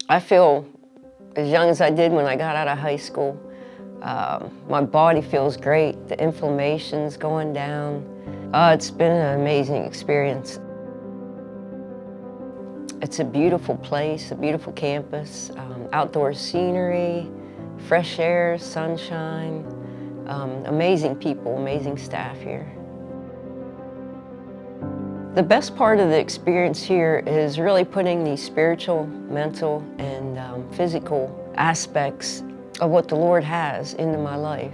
I feel as young as I did when I got out of high school. My body feels great. The inflammation's going down. It's been an amazing experience. It's a beautiful place, a beautiful campus, outdoor scenery, fresh air, sunshine, amazing people, amazing staff here. The best part of the experience here is really putting the spiritual, mental, and physical aspects of what the Lord has into my life.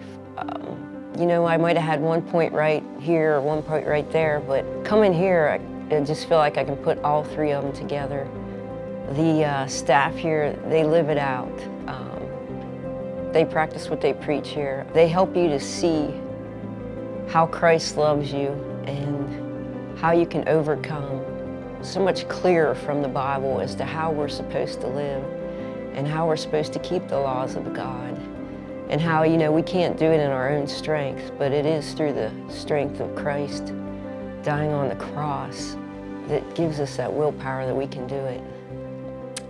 You know, I might have had one point right here or one point right there, but coming here, I just feel like I can put all three of them together. The staff here, they live it out. They practice what they preach here. They help you to see how Christ loves you and how you can overcome. So much clearer from the Bible as to how we're supposed to live and how we're supposed to keep the laws of God, and how, you know, we can't do it in our own strength, but it is through the strength of Christ dying on the cross that gives us that willpower that we can do it.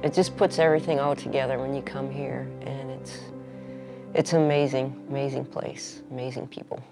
It just puts everything all together when you come here, and it's an amazing, amazing place, amazing people.